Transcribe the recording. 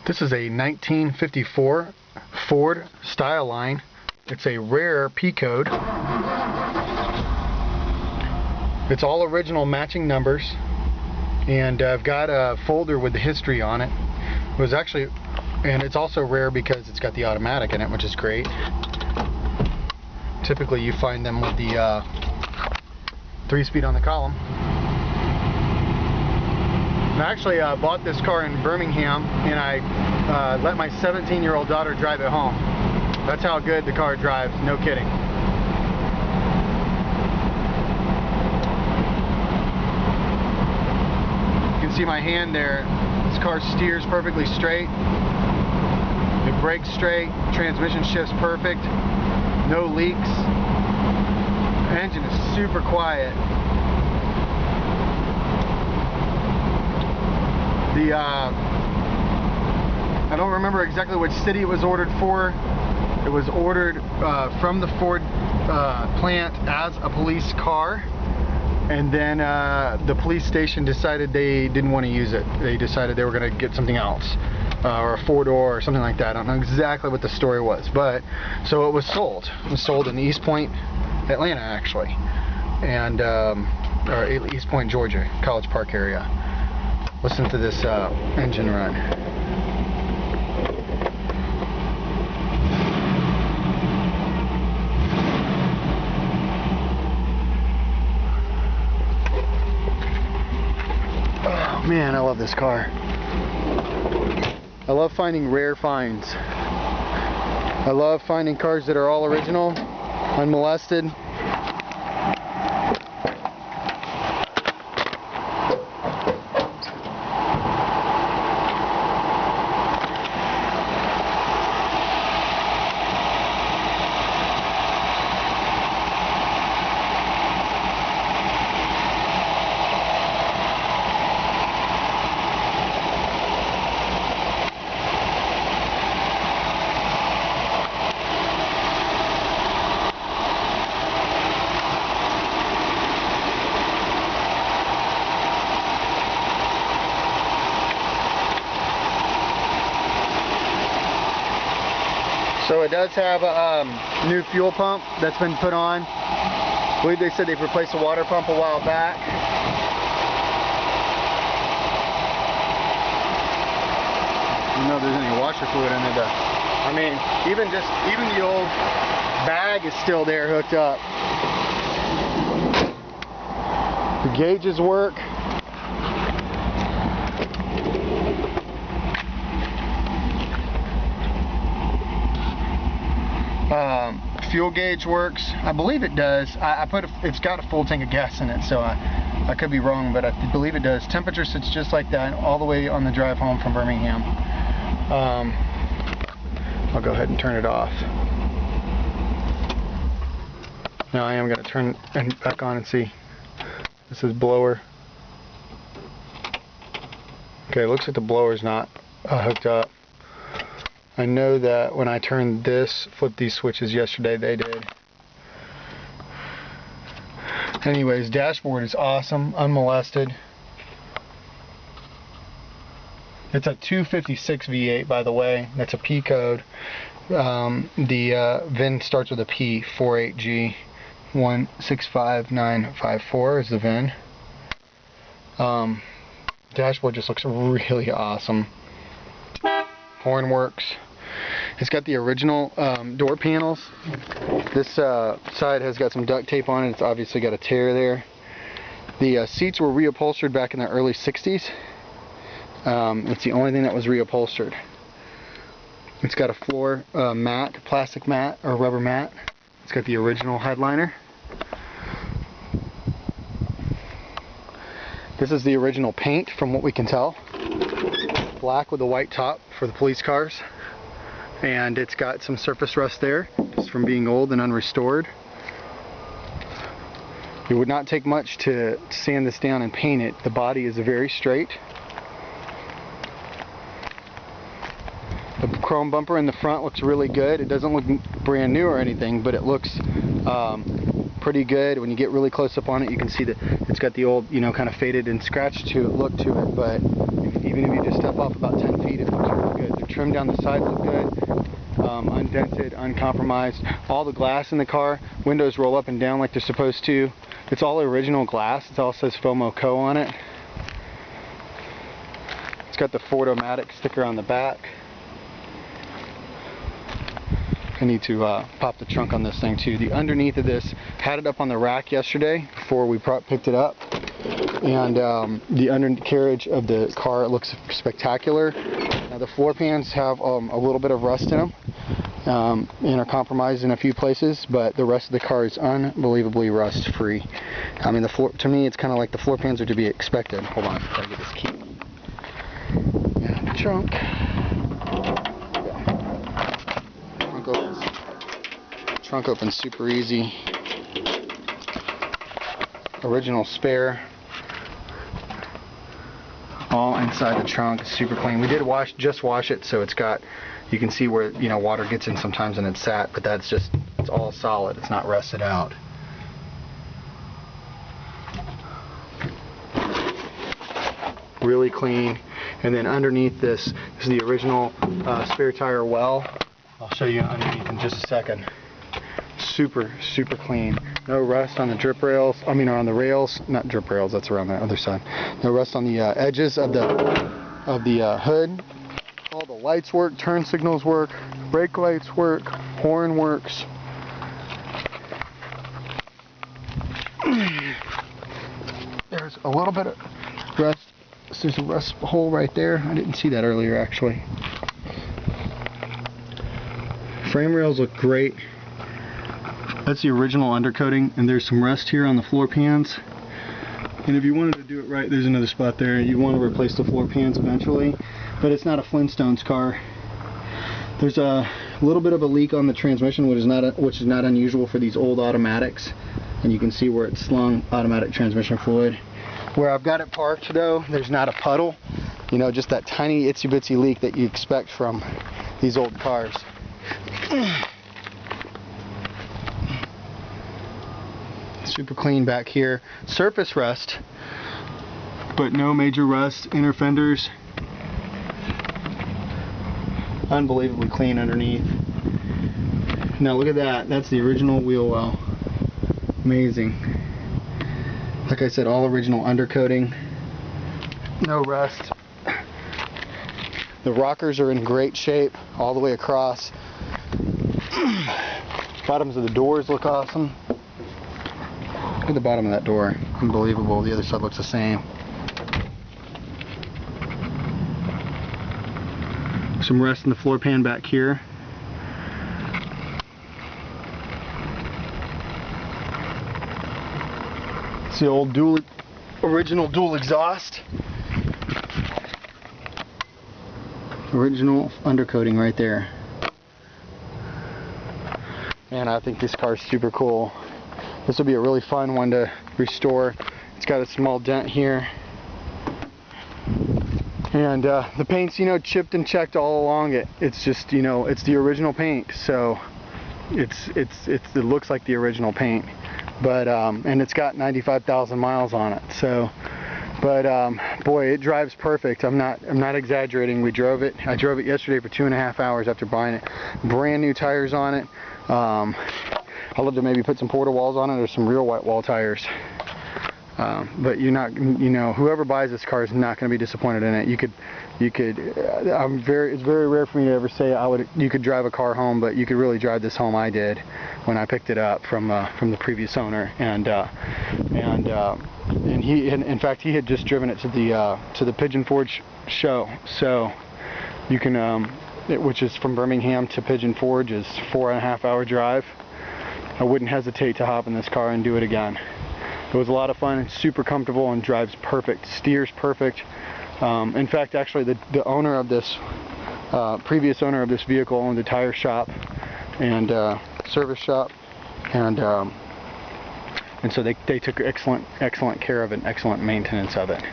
This is a 1954 Ford Customline. It's a rare P code. It's all original matching numbers, and I've got a folder with the history on it. It was actually, and it's also rare because it's got the automatic in it, which is great. Typically you find them with the 3-speed on the column. I actually bought this car in Birmingham, and I let my 17-year-old daughter drive it home. That's how good the car drives, no kidding. You can see my hand there. This car steers perfectly straight. It brakes straight, transmission shifts perfect, no leaks. The engine is super quiet. I don't remember exactly which city it was ordered for. It was ordered from the Ford plant as a police car, and then the police station decided they didn't want to use it. They decided they were going to get something else, or a four-door or something like that. I don't know exactly what the story was, but so it was sold. It was sold in East Point, Atlanta, actually, and or East Point, Georgia, College Park area. Listen to this engine run. Oh man, I love this car. I love finding rare finds. I love finding cars that are all original, unmolested. So it does have a new fuel pump that's been put on. I believe they said they've replaced the water pump a while back. I don't know if there's any washer fluid in it. I mean, even the old bag is still there hooked up. The gauges work. Fuel gauge works. I believe it does. It's got a full tank of gas in it, so I could be wrong, but I believe it does. Temperature sits just like that all the way on the drive home from Birmingham. I'll go ahead and turn it off. Now I am going to turn it back on and see. This is blower. Okay, looks like the blower's not hooked up. I know that when I flipped these switches yesterday, they did. Anyways, dashboard is awesome, unmolested. It's a 256 V8, by the way. That's a P code. The VIN starts with a P, 48G 165954 is the VIN. Dashboard just looks really awesome. Horn works. It's got the original door panels. This side has got some duct tape on it. It's obviously got a tear there. The seats were reupholstered back in the early 60s. It's the only thing that was reupholstered. It's got a floor mat, plastic mat or rubber mat. It's got the original headliner. This is the original paint from what we can tell. Black with a white top for the police cars, and it's got some surface rust there just from being old and unrestored. It would not take much to sand this down and paint it. The body is very straight. The chrome bumper in the front looks really good. It doesn't look brand new or anything, but it looks pretty good. When you get really close up on it, you can see that it's got the old, kind of faded and scratched look to it, but even if you just step off about 10 feet, it looks really good. trim down the sides look good. Undented, uncompromised. All the glass in the car, windows roll up and down like they're supposed to. It's all original glass. It all says FOMO Co on it. It's got the Ford-O-Matic sticker on the back. I need to pop the trunk on this thing too. The underneath of this, had it up on the rack yesterday before we picked it up, and the undercarriage of the car looks spectacular. Now the floor pans have a little bit of rust in them and are compromised in a few places, but the rest of the car is unbelievably rust free. I mean, to me it's kind of like the floor pans are to be expected. Hold on, gotta get this key. Yeah, the trunk. Trunk opens super easy. Original spare. All inside the trunk. It's super clean. We did just wash it, so it's got, you can see where, you know, water gets in sometimes and it's sat, but that's just, it's all solid. It's not rusted out. Really clean. And then underneath this is the original spare tire well. I'll show you underneath in just a second. Super, super clean. No rust on the drip rails. I mean, on the rails, not drip rails. That's around the other side. No rust on the edges of the hood. All the lights work. Turn signals work. Brake lights work. Horn works. There's a little bit of rust. There's a rust hole right there. I didn't see that earlier, actually. Frame rails look great. That's the original undercoating, and there's some rust here on the floor pans. And if you wanted to do it right, there's another spot there. You want to replace the floor pans eventually, but it's not a Flintstones car. There's a little bit of a leak on the transmission, which is not unusual for these old automatics. And you can see where it's slung automatic transmission fluid. Where I've got it parked though, there's not a puddle. You know, just that tiny itsy bitsy leak that you expect from these old cars. Super clean back here. Surface rust, but no major rust. Inner fenders, unbelievably clean underneath. Now look at that. That's the original wheel well. Amazing. Like I said, all original undercoating. No rust. The rockers are in great shape all the way across. Bottoms of the doors look awesome. Look at the bottom of that door. Unbelievable. The other side looks the same. Some rust in the floor pan back here. It's the old original dual exhaust. Original undercoating right there. Man, I think this car is super cool. This will be a really fun one to restore. It's got a small dent here. And the paint's, you know, chipped and checked all along it. It's just, you know, it's the original paint. So it looks like the original paint. But, and it's got 95,000 miles on it. So, but boy, it drives perfect. I'm not exaggerating. We drove it. I drove it yesterday for 2.5 hours after buying it. Brand new tires on it. I'd love to maybe put some Porta walls on it or some real white wall tires. But you're not, you know, whoever buys this car is not going to be disappointed in it. It's very rare for me to ever say you could drive a car home, but you could really drive this home. I did when I picked it up from the previous owner, and in fact he had just driven it to the Pigeon Forge show. So you can, which is from Birmingham to Pigeon Forge is 4.5 hour drive. I wouldn't hesitate to hop in this car and do it again. It was a lot of fun. It's super comfortable and drives perfect. Steers perfect. In fact, actually, the owner of this, previous owner of this vehicle owned a tire shop and service shop, and so they took excellent care of it, excellent maintenance of it.